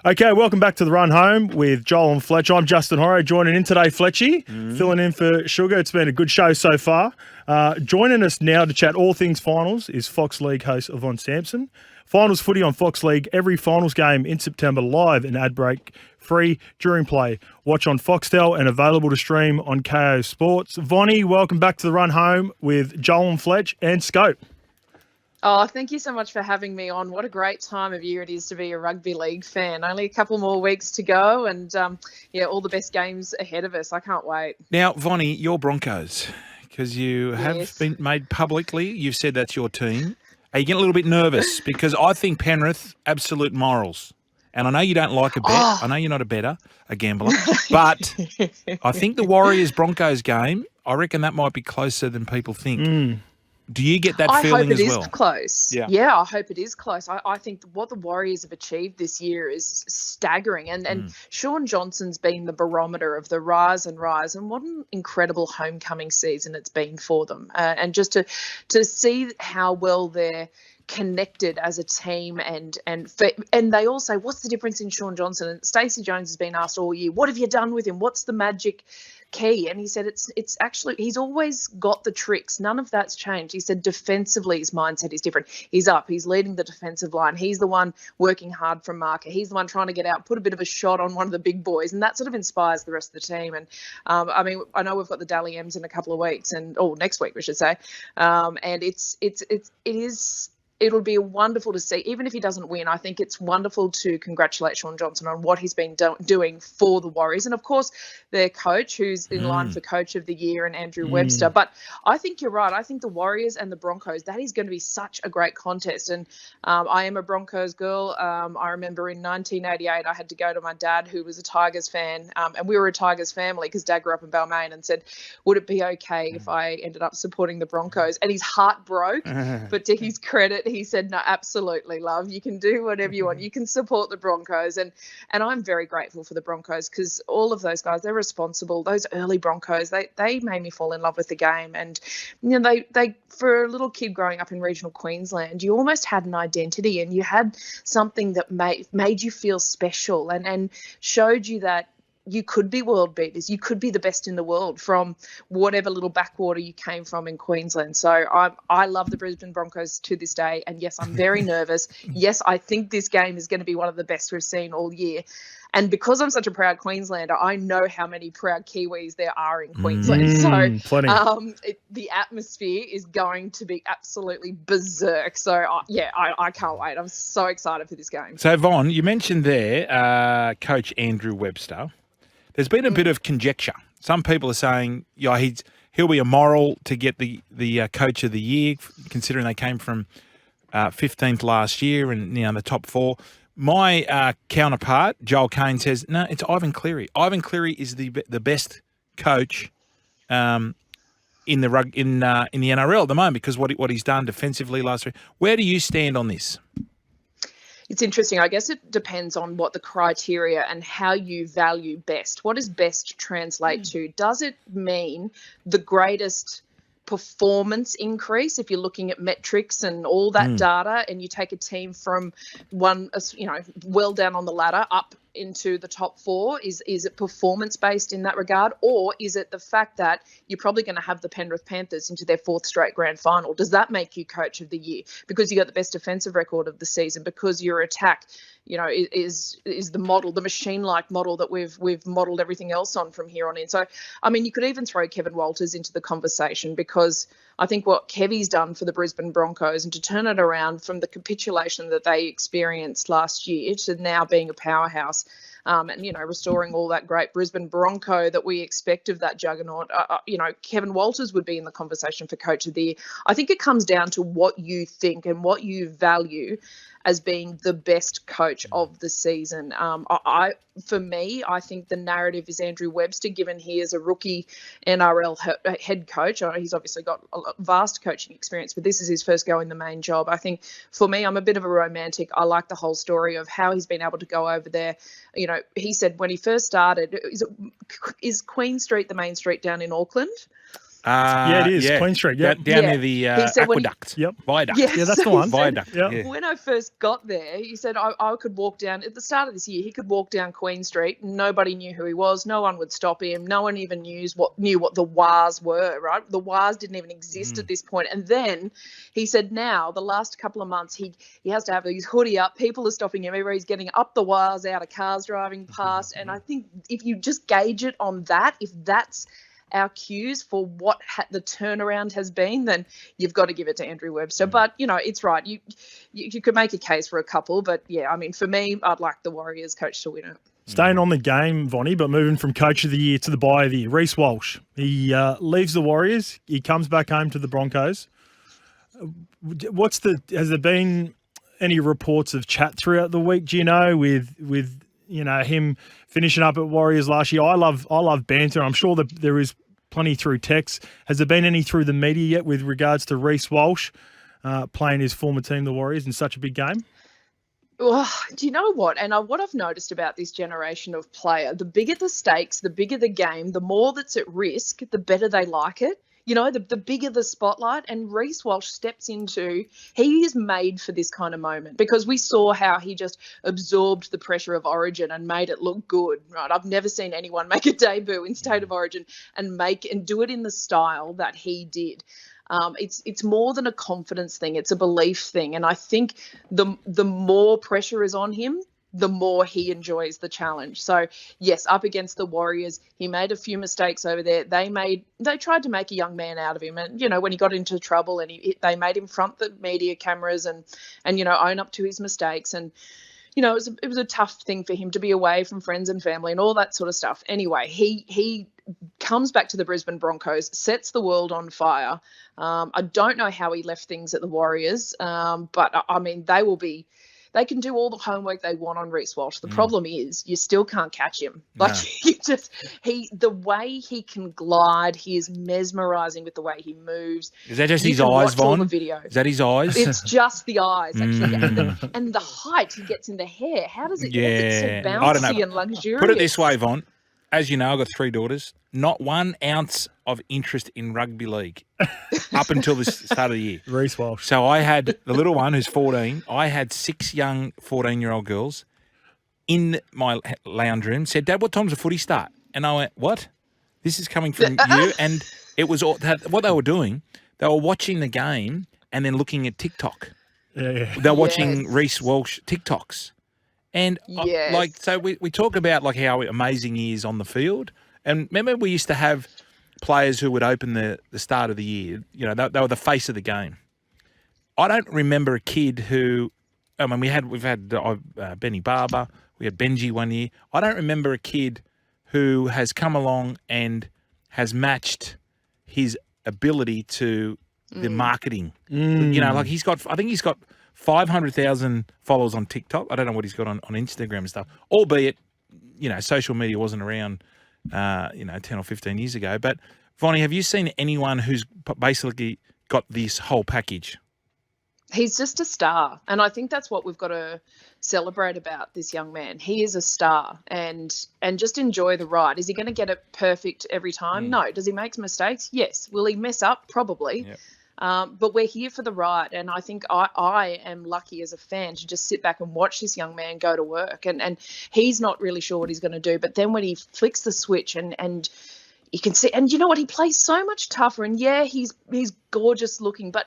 Okay, welcome back to the Run Home with Joel and Fletch. I'm Justin Horo, joining in today, Fletchy, filling in for Sugar. It's been a good show so far. Joining us now to chat all things finals is Fox League host Yvonne Sampson. Finals footy on Fox League, every finals game in September, live and ad break free during play. Watch on Foxtel and available to stream on KO Sports. Vonnie, welcome back to the Run Home with Joel and Fletch and Scope. Oh, thank you so much for having me on. What a great time of year it is to be a rugby league fan. Only a couple more weeks to go and, all the best games ahead of us. I can't wait. Now, Vonnie, your Broncos, because you have been made publicly, you've said that's your team. Are you getting a little bit nervous? Because I think Penrith, absolute morals. And I know you don't like a bet. I know you're not a gambler. But I think the Warriors-Broncos game, I reckon that might be closer than people think. Do you get that feeling as well? I hope it is close. Yeah, I hope it is close. I think what the Warriors have achieved this year is staggering. And Sean Johnson's been the barometer of the rise. And what an incredible homecoming season it's been for them. And just to see how well they're connected as a team and they all say, what's the difference in Sean Johnson? And Stacey Jones has been asked all year, what have you done with him? What's the magic key? And he said it's actually, he's always got the tricks. None of that's changed. He said defensively his mindset is different. He's up, he's leading the defensive line. He's the one working hard from marker. He's the one trying to get out, put a bit of a shot on one of the big boys, and that sort of inspires the rest of the team. And I know we've got the Dally M's in a couple of weeks next week we should say. And it'll be wonderful to see. Even if he doesn't win, I think it's wonderful to congratulate Sean Johnson on what he's been doing for the Warriors. And, of course, their coach, who's in line for Coach of the Year, and Andrew Webster. But I think you're right. I think the Warriors and the Broncos, that is going to be such a great contest. And I am a Broncos girl. I remember in 1988 I had to go to my dad, who was a Tigers fan, and we were a Tigers family because Dad grew up in Balmain, and said, would it be okay if I ended up supporting the Broncos? And his heart broke, but to his credit, he said, no, absolutely, love. You can do whatever you want. You can support the Broncos. And I'm very grateful for the Broncos because all of those guys, they're responsible. Those early Broncos, they made me fall in love with the game. And, they for a little kid growing up in regional Queensland, you almost had an identity and you had something that made you feel special and showed you that you could be world beaters. You could be the best in the world from whatever little backwater you came from in Queensland. So I love the Brisbane Broncos to this day. And yes, I'm very nervous. Yes, I think this game is going to be one of the best we've seen all year. And because I'm such a proud Queenslander, I know how many proud Kiwis there are in Queensland. The atmosphere is going to be absolutely berserk. So, I can't wait. I'm so excited for this game. So, Von, you mentioned there Coach Andrew Webster. There's been a bit of conjecture. Some people are saying, he'll be a moral to get the Coach of the Year, considering they came from 15th last year and the top four. My counterpart, Joel Kane, says, no, it's Ivan Cleary. Ivan Cleary is the best coach in the NRL at the moment because what he's done defensively last week. Where do you stand on this? It's interesting. I guess it depends on what the criteria and how you value best. What does best translate to? Does it mean the greatest performance increase if you're looking at metrics and all that data, and you take a team from one, well down on the ladder up into the top four? Is it performance based in that regard, or is it the fact that you're probably going to have the Penrith Panthers into their fourth straight grand final? Does that make you Coach of the Year because you got the best defensive record of the season, because your attack is the model, the machine-like model that we've modelled everything else on from here on in? So, you could even throw Kevin Walters into the conversation, because I think what Kevy's done for the Brisbane Broncos, and to turn it around from the capitulation that they experienced last year to now being a powerhouse, and restoring all that great Brisbane Bronco that we expect of that juggernaut, Kevin Walters would be in the conversation for Coach of the Year. I think it comes down to what you think and what you value as being the best coach of the season. For me, I think the narrative is Andrew Webster, given he is a rookie NRL head coach. He's obviously got a vast coaching experience, but this is his first go in the main job. I think for me, I'm a bit of a romantic. I like the whole story of how he's been able to go over there. He said when he first started, is Queen Street the main street down in Auckland? Yeah, it is. Queen Street, yep. Down near the He said when he- aqueduct. Yep. Viaduct. Yes. Yeah, that's the one. Viaduct. Yep. Yeah. When I first got there, he said I could walk down at the start of this year. He could walk down Queen Street. Nobody knew who he was. No one would stop him. No one even knew what the WARs were. Right, the WARs didn't even exist at this point. And then he said now the last couple of months he has to have his hoodie up. People are stopping him everywhere. He's getting up the WARs, out of cars driving past. And I think if you just gauge it on that, if that's our cues for what the turnaround has been, then you've got to give it to Andrew Webster. But, it's right. You could make a case for a couple. But, yeah, I mean, for me, I'd like the Warriors coach to win it. Staying on the game, Vonnie, but moving from coach of the year to the buy of the year, Reece Walsh. He leaves the Warriors. He comes back home to the Broncos. Has there been any reports of chat throughout the week, do you know, with him finishing up at Warriors last year? I love banter. I'm sure that there is plenty through text. Has there been any through the media yet with regards to Reece Walsh playing his former team, the Warriors, in such a big game? Well, do you know what? And what I've noticed about this generation of player, the bigger the stakes, the bigger the game, the more that's at risk, the better they like it. The bigger the spotlight, and Reece Walsh steps into, he is made for this kind of moment, because we saw how he just absorbed the pressure of Origin and made it look good, right? I've never seen anyone make a debut in State of Origin and do it in the style that he did. It's more than a confidence thing. It's a belief thing. And I think the more pressure is on him, the more he enjoys the challenge. So, yes, up against the Warriors, he made a few mistakes over there. They tried to make a young man out of him. And, when he got into trouble and they made him front the media cameras and own up to his mistakes. And, it was a tough thing for him to be away from friends and family and all that sort of stuff. Anyway, he comes back to the Brisbane Broncos, sets the world on fire. I don't know how he left things at the Warriors, but, I mean, they can do all the homework they want on Reece Walsh. The problem is you still can't catch him. Like, the way he can glide, he is mesmerising with the way he moves. Is that just his eyes, Von? Video. Is that his eyes? It's just the eyes, actually. And the height he gets in the hair. How does it get so bouncy I don't know. and luxurious? Put it this way, Von. As you know, I've got 3 daughters. Not 1 ounce of interest in rugby league up until the start of the year. Reece Walsh. So I had the little one who's 14. I had 6 young 14-year-old girls in my lounge room, said, Dad, what time's the footy start? And I went, what? This is coming from you? And it was what they were doing. They were watching the game and then looking at TikTok. Yeah. They're watching Reece Walsh TikToks. And so we talk about like how amazing he is on the field. And remember, we used to have players who would open the start of the year. They were the face of the game. I don't remember a kid who, we've had Benny Barber, we had Benji one year. I don't remember a kid who has come along and has matched his ability to the marketing. Like I think he's got 500,000 followers on TikTok. I don't know what he's got on Instagram and stuff, albeit, social media wasn't around, 10 or 15 years ago. But, Vonnie, have you seen anyone who's basically got this whole package? He's just a star. And I think that's what we've got to celebrate about this young man. He is a star, and just enjoy the ride. Is he going to get it perfect every time? No. Does he make mistakes? Yes. Will he mess up? Probably. Yep. But we're here for the ride, and I think I am lucky as a fan to just sit back and watch this young man go to work. And he's not really sure what he's going to do, but then when he flicks the switch and you can see, and you know what, he plays so much tougher. And he's gorgeous looking, but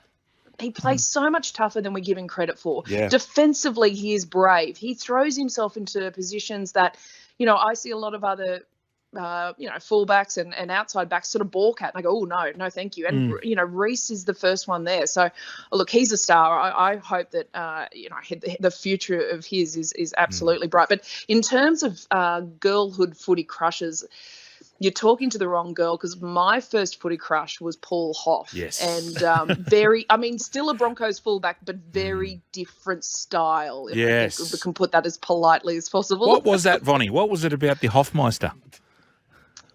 he plays so much tougher than we give him credit for. Yeah. Defensively, he is brave. He throws himself into positions that, I see a lot of other fullbacks and outside backs sort of balk at, and I go, oh, no, thank you. And, Reece is the first one there. So, look, he's a star. I hope that, the future of his is absolutely bright. But in terms of girlhood footy crushes, you're talking to the wrong girl, because my first footy crush was Paul Hoff. Yes. And still a Broncos fullback, but very different style. If we can put that as politely as possible. What was that, Vonnie? What was it about the Hoffmeister?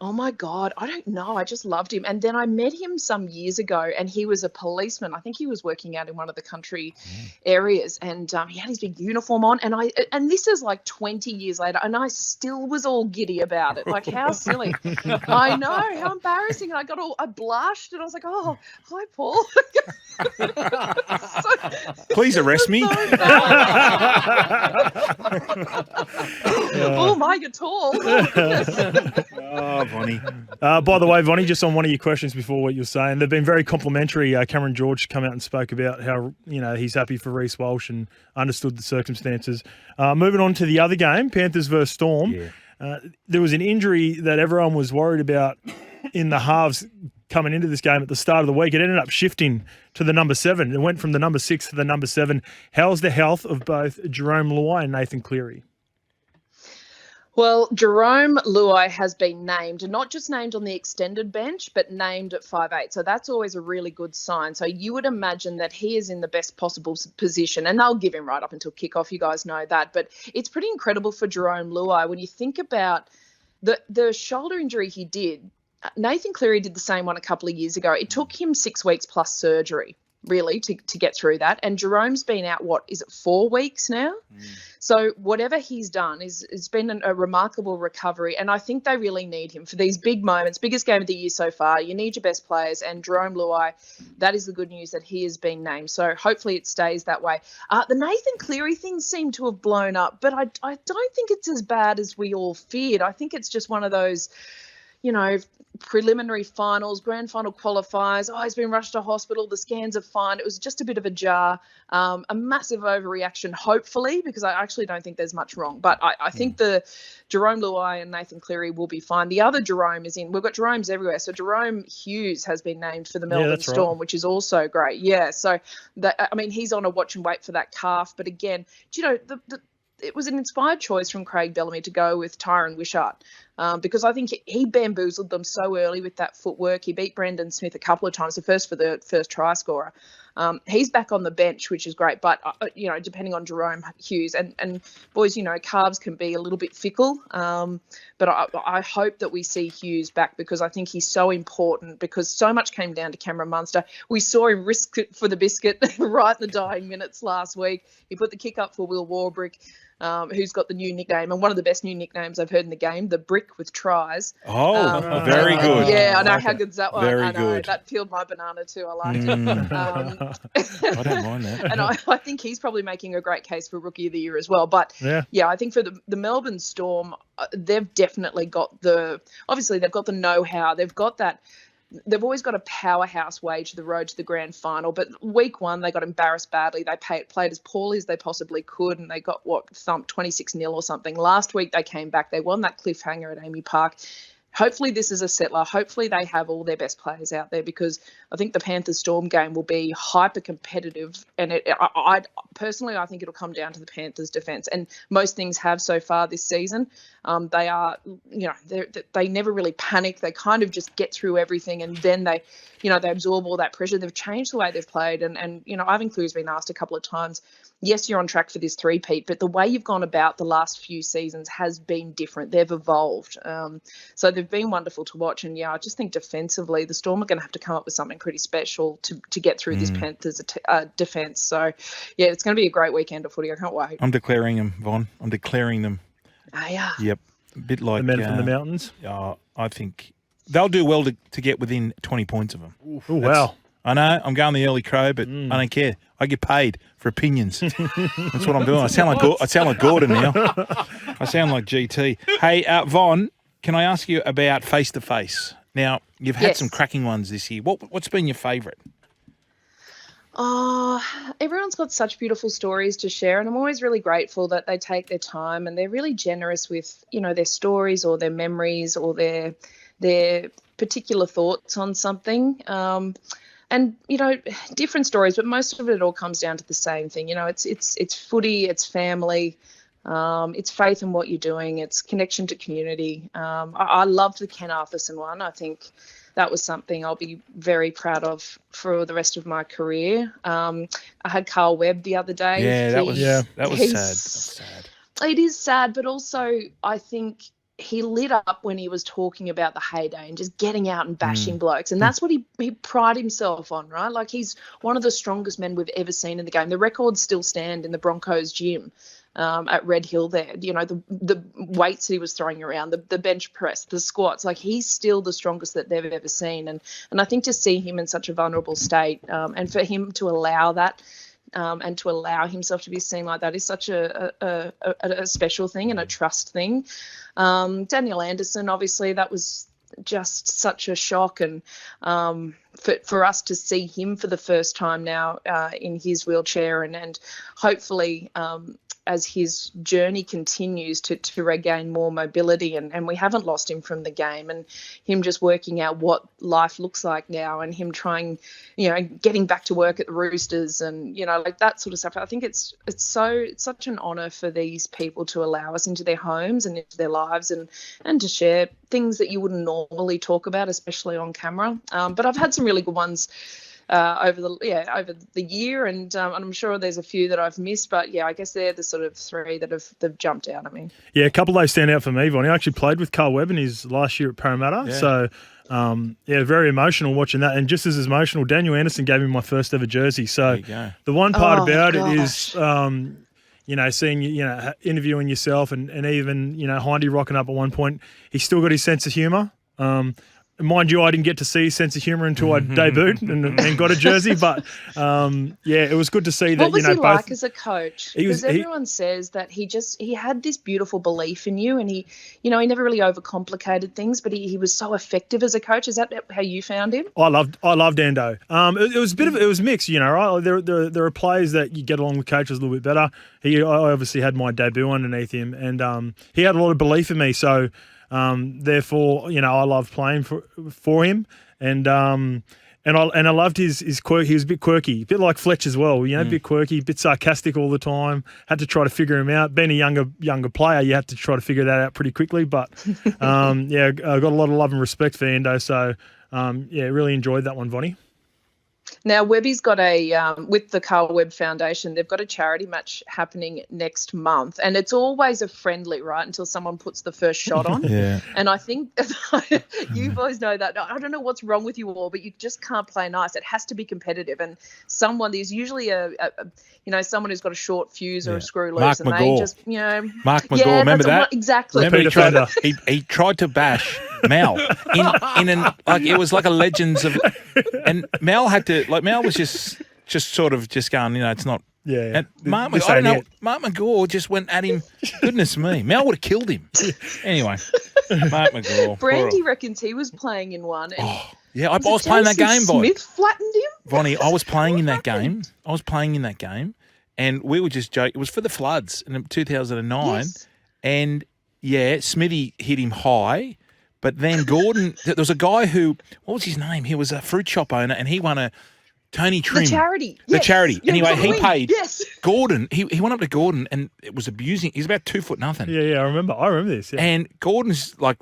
Oh my God, I don't know. I just loved him. And then I met him some years ago, and he was a policeman. I think he was working out in one of the country areas, and he had his big uniform on. And this is like 20 years later, and I still was all giddy about it. Like, how silly. I know, how embarrassing. And I blushed, and I was like, oh, hi, Paul. Please arrest me. Oh my, you're tall. Oh, Vonnie. By the way, Vonnie, just on one of your questions before what you're saying, they've been very complimentary. Cameron George come out and spoke about how, he's happy for Reece Walsh and understood the circumstances. Moving on to the other game, Panthers versus Storm. Yeah. There was an injury that everyone was worried about in the halves coming into this game at the start of the week. It ended up shifting to the number 7. It went from the number 6 to the number 7. How's the health of both Jerome Luai and Nathan Cleary? Well, Jerome Luai has been named, not just named on the extended bench, but named at 5'8". So that's always a really good sign. So you would imagine that he is in the best possible position, and they'll give him right up until kickoff. You guys know that. But it's pretty incredible for Jerome Luai when you think about the shoulder injury he did. Nathan Cleary did the same one a couple of years ago. It took him 6 weeks plus surgery, really, to get through that. And Jerome's been out, 4 weeks now? So whatever he's done it's been a remarkable recovery. And I think they really need him for these big moments, biggest game of the year so far. You need your best players. And Jerome Luai, that is the good news that he has been named. So hopefully it stays that way. The Nathan Cleary thing seemed to have blown up, but I don't think it's as bad as we all feared. I think it's just one of those, preliminary finals, grand final qualifiers. Oh, he's been rushed to hospital. The scans are fine. It was just a bit of a jar, a massive overreaction, hopefully, because I actually don't think there's much wrong. But I think the Jerome Luai and Nathan Cleary will be fine. The other Jerome is in. We've got Jeromes everywhere. So Jerome Hughes has been named for the Melbourne Storm, which is also great. Yeah. So he's on a watch and wait for that calf. But again, it was an inspired choice from Craig Bellamy to go with Tyron Wishart because I think he bamboozled them so early with that footwork. He beat Brendan Smith a couple of times, the first try scorer. He's back on the bench, which is great. But, depending on Jerome Hughes and boys, calves can be a little bit fickle. But I hope that we see Hughes back because I think he's so important because so much came down to Cameron Munster. We saw him risk it for the biscuit right in the dying minutes last week. He put the kick up for Will Warbrick. Who's got the new nickname and one of the best new nicknames I've heard in the game, the Brick with Tries. Oh, very good. Yeah, I know. How good's that one? Very I know. good. That peeled my banana too. I liked it. I don't mind that. And I think he's probably making a great case for Rookie of the Year as well. But, yeah I think for the Melbourne Storm, they've definitely got obviously they've got the know-how. They've got that. They've always got a powerhouse way to the road to the grand final, but week 1 they got embarrassed badly. They played as poorly as they possibly could, and they got thumped 26-0 or something. Last week they came back. They won that cliffhanger at Amy Park. Hopefully this is a settler. Hopefully they have all their best players out there because I think the Panthers Storm game will be hyper competitive. And I personally think it'll come down to the Panthers defence. And most things have so far this season. They are, they never really panic. They kind of just get through everything and then they absorb all that pressure. They've changed the way they've played. And Ivan Cleary's been asked a couple of times, yes, you're on track for this three-peat, but the way you've gone about the last few seasons has been different. They've evolved. So they've been wonderful to watch. And, I just think defensively, the Storm are going to have to come up with something pretty special to get through this Panthers defence. So, yeah, it's going to be a great weekend of footy. I can't wait. I'm declaring them, Von. I'm declaring them. Yeah. Yep. A bit like the men from the mountains. I think they'll do well to get within 20 points of them. Oh, wow. I know, I'm going the early crow, but I don't care. I get paid for opinions. That's what I'm doing. I sound like Gordon now. I sound like GT. Hey, Von, can I ask you about face-to-face? Now, you've had some cracking ones this year. What's been your favourite? Oh, everyone's got such beautiful stories to share, and I'm always really grateful that they take their time and they're really generous with, their stories or their memories or their particular thoughts on something. And, different stories, but most of it all comes down to the same thing. It's footy, it's family, it's faith in what you're doing, it's connection to community. I loved the Ken Arthurson one. I think that was something I'll be very proud of for the rest of my career. I had Carl Webb the other day. Yeah, that was sad. That was sad. It is sad, but also I think he lit up when he was talking about the heyday and just getting out and bashing blokes. And that's what he prided himself on, right? Like, he's one of the strongest men we've ever seen in the game. The records still stand in the Broncos gym at Red Hill there. You know, the weights he was throwing around, the bench press, the squats. Like, he's still the strongest that they've ever seen. And I think to see him in such a vulnerable state and for him to allow that, and to allow himself to be seen like that is such a special thing and a trust thing. Daniel Anderson, obviously, that was just such a shock. And for us to see him for the first time now in his wheelchair and hopefully as his journey continues to regain more mobility, and we haven't lost him from the game, and him just working out what life looks like now, and him trying, you know, getting back to work at the Roosters and, you know, like that sort of stuff. I think it's such an honour for these people to allow us into their homes and into their lives and to share things that you wouldn't normally talk about, especially on camera. But I've had some really good ones over the year, and I'm sure there's a few that I've missed, but I guess they're the sort of three that have jumped out at me. Yeah, a couple of those stand out for me, Vonnie. I actually played with Carl Webb in his last year at Parramatta, so very emotional watching that. And just as emotional, Daniel Anderson gave me my first ever jersey. So the one part about it is, you know, seeing, you know, interviewing yourself and even, you know, Hindy rocking up at one point, he's still got his sense of humour. Mind you, I didn't get to see his sense of humour until I debuted and got a jersey. But, it was good to see that, what was you know, he both like as a coach? Because everyone says that he had this beautiful belief in you, and he never really overcomplicated things, but he was so effective as a coach. Is that how you found him? I loved Ando. It was it was mixed, you know, right? There are players that you get along with coaches a little bit better. I obviously had my debut underneath him, and he had a lot of belief in me. So, therefore, you know, I loved playing for him, and I loved his quirk. He was a bit quirky, a bit like Fletch as well. You know, a bit quirky, a bit sarcastic all the time. Had to try to figure him out. Being a younger player, you had to try to figure that out pretty quickly. But I got a lot of love and respect for Endo. So really enjoyed that one, Vonnie. Now, Webby's got with the Carl Webb Foundation, they've got a charity match happening next month. And it's always a friendly, right, until someone puts the first shot on. And I think you boys know that. I don't know what's wrong with you all, but you just can't play nice. It has to be competitive. And there's usually someone who's got a short fuse or a screw loose. Mark and McGaw. they just, you know. Mark McGaw, remember that? Exactly. Remember he tried to bash Mel it was like a Legends of, and Mel had to, like, Mel was just sort of just going, you know, it's not. Yeah. And Mark McGaw just went at him. Goodness me. Mel would have killed him. Anyway, Mark McGaw. Brandy reckons he was playing in one. And I was playing that game, Vonnie. Smith flattened him? Vonnie, I was playing in that game. And we were just joking. It was for the floods in 2009. Yes. And, Smithy hit him high. But then Gordon, there was a guy who, what was his name? He was a fruit shop owner, and he won Tony Trim. The charity. The charity. Yeah, anyway, he paid. Yes. Gordon, he went up to Gordon, and it was abusing. He's about 2'0" nothing. Yeah, I remember this. Yeah. And Gordon's like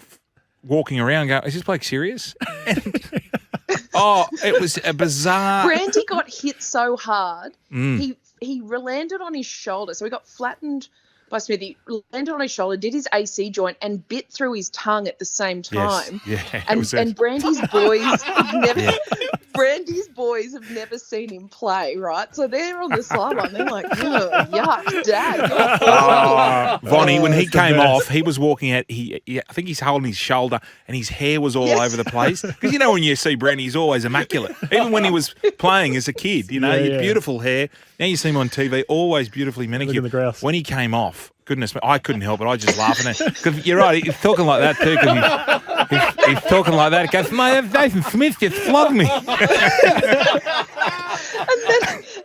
walking around going, is this bloke serious? It was a bizarre. Brandy got hit so hard, he landed on his shoulder. So he got flattened by Smithy, landed on his shoulder, did his AC joint, and bit through his tongue at the same time. Yes. Yeah. And Brandy's boys have never. Brandy's boys have never seen him play, right? So they're on the sideline. They're like, yuck, Dad. Vonnie, when he came off, he was walking out. I think he's holding his shoulder, and his hair was all over the place. Because you know when you see Brandy, he's always immaculate. Even when he was playing as a kid, you know, beautiful hair. Now you see him on TV, always beautifully manicured. Look at the grouse. When he came off, goodness me, I couldn't help it. I was just laughing at it. Because you're right, he's talking like that too. Because he's talking like that. He goes, Nathan Smith just flogged me.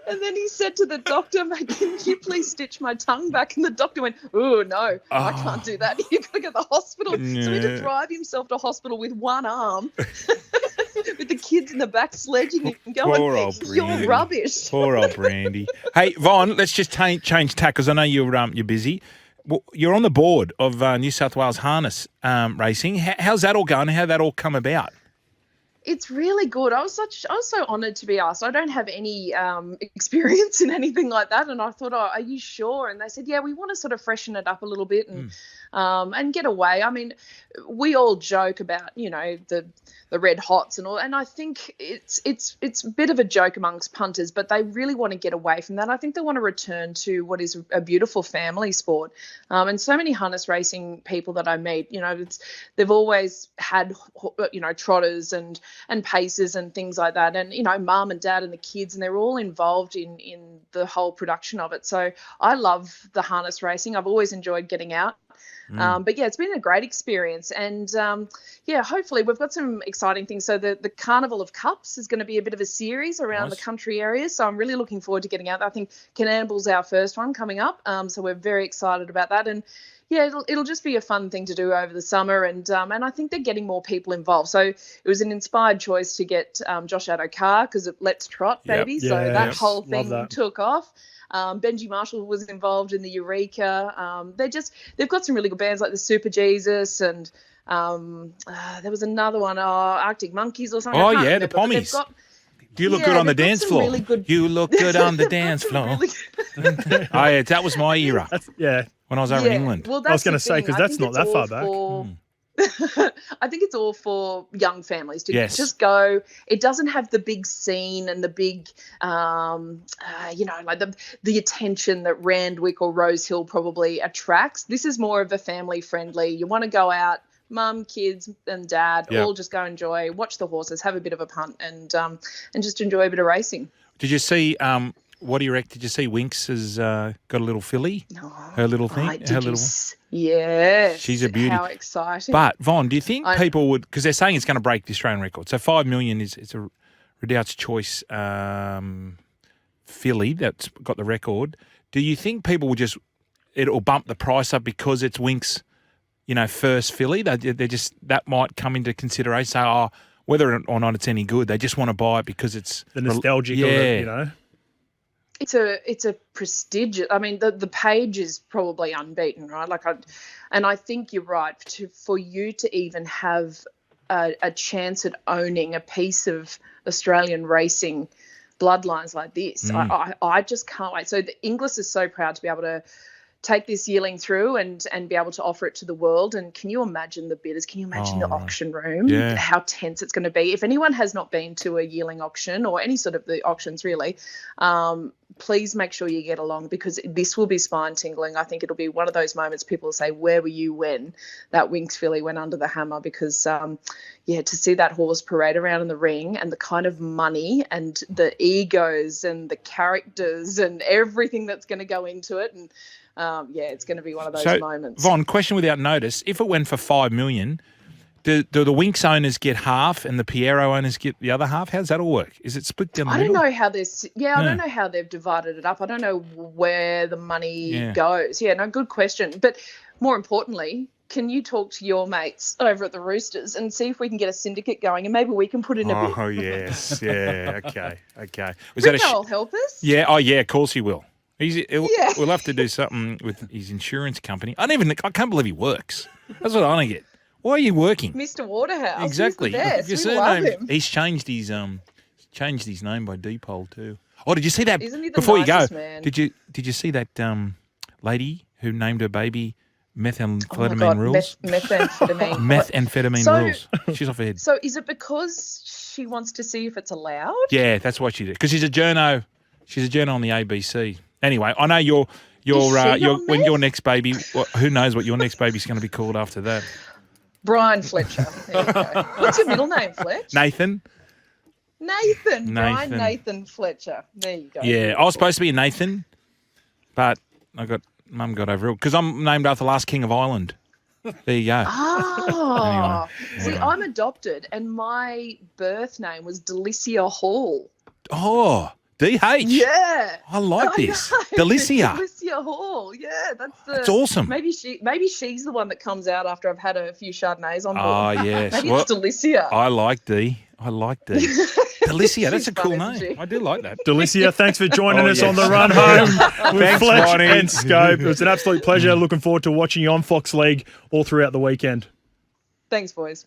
And then he said to the doctor, mate, can you please stitch my tongue back? And the doctor went, oh, no, I can't do that. You've got to go to the hospital. Yeah. So he had to drive himself to hospital with one arm. With the kids in the back sledging him and going, you're rubbish. Poor old Brandy. Hey, Von, let's just change tack because I know you're busy. Well, you're on the board of New South Wales Harness Racing. How's that all going? How'd that all come about? It's really good. I was so honoured to be asked. I don't have any experience in anything like that, and I thought, "Oh, are you sure?" And they said, "Yeah, we want to sort of freshen it up a little bit and get away." I mean, we all joke about the red hots and all, and I think it's a bit of a joke amongst punters, but they really want to get away from that. I think they want to return to what is a beautiful family sport. And so many harness racing people that I meet, they've always had trotters and paces and things like that, and mum and dad and the kids, and they're all involved in the whole production of it. So I love the harness racing. I've always enjoyed getting out. But yeah, it's been a great experience, and hopefully we've got some exciting things. So the Carnival of Cups is going to be a bit of a series around the country areas, so I'm really looking forward to getting out. I think Canamble's our first one coming up, so we're very excited about that. And yeah, it'll just be a fun thing to do over the summer, and I think they're getting more people involved. So it was an inspired choice to get Josh Addo-Carr because of Let's Trot, baby. Yep. So that Yes. whole Love thing that. took off. Benji Marshall was involved in the Eureka. They've got some really good bands like the Super Jesus, and there was another one, Arctic Monkeys or something. Oh, I can't yeah, remember, the but they've Pommies. got- You look good on the they've got dance some floor. really good- You look good on the They've got dance some floor. really- Oh, yeah, that was my era Yeah. when I was over in England. Well, I was that's going to the say, thing. because I that's think not it's that all far back. for- I think it's all for young families to Yes. just go. It doesn't have the big scene and the big, like the attention that Randwick or Rosehill probably attracts. This is more of a family friendly. You want to go out, mum, kids, and dad, Yep. all just go enjoy, watch the horses, have a bit of a punt, and just enjoy a bit of racing. Did you see, what do you reckon? Did you see Winks has got a little filly? Her little thing? Yes. She's a beauty. How exciting. But, Von, do you think people would, because they're saying it's going to break the Australian record. So 5 million it's a Redoubt's Choice filly that's got the record. Do you think people will it'll bump the price up because it's Winks, first filly? That might come into consideration. So, whether or not it's any good, they just want to buy it because it's The nostalgic of it, It's a prestigious. I mean, the page is probably unbeaten, right? I think you're right. For you to even have a chance at owning a piece of Australian racing bloodlines like this, I just can't wait. So the Inglis is so proud to be able to take this yearling through and be able to offer it to the world. And can you imagine the bidders? Can you imagine the auction room? Yeah. How tense it's going to be. If anyone has not been to a yearling auction or any sort of the auctions really, please make sure you get along because this will be spine tingling. I think it'll be one of those moments people will say, where were you when that Winks filly went under the hammer? Because, to see that horse parade around in the ring and the kind of money and the egos and the characters and everything that's going to go into it. And, it's going to be one of those moments. Von, question without notice. If it went for 5 million, do the Winks owners get half and the Piero owners get the other half? How does that all work? Is it split down the middle? I don't know how I don't know how they've divided it up. I don't know where the money goes. Yeah, no, good question. But more importantly, can you talk to your mates over at the Roosters and see if we can get a syndicate going and maybe we can put in a bid? Oh, yes. Yeah, okay. Rico will help us. Yeah, oh, yeah, of course he will. We'll have to do something with his insurance company. I can't believe he works. That's what I don't get. Why are you working? Mr. Waterhouse. Exactly. He's the best. Your We love surname, him. he's changed his name by Depol too. Oh, did you see that? Isn't he the Before nicest you go, man? did you see that lady who named her baby methamphetamine Oh my God, rules? methamphetamine. Methamphetamine rules. She's off her head. So is it because she wants to see if it's allowed? Yeah, that's what she did. Because she's a journo. She's a journo on the ABC. Anyway, I know Is she on when meth? your next baby. Who knows what your next baby's going to be called after that? Brian Fletcher. There you go. What's your middle name, Fletch? Nathan. Brian Nathan Fletcher. There you go. Yeah, I was supposed to be a Nathan, but Mum got over it because I'm named after the last king of Ireland. There you go. Oh, Anyway, see, I'm adopted, and my birth name was Delicia Hall. Oh, DH. Yeah, I like this. know. Delicia. Delicia Hall. Yeah, That's awesome. Maybe she's the one that comes out after I've had a few Chardonnays on board. Oh, yes. Maybe it's Delicia. I like D. Delicia, that's a She's cool fun, isn't name. she? I do like that. Delicia, thanks for joining Oh, us yes. on the run home with Thanks, Fletch Ronnie. and Scope. It was an absolute pleasure. Looking forward to watching you on Fox League all throughout the weekend. Thanks, boys.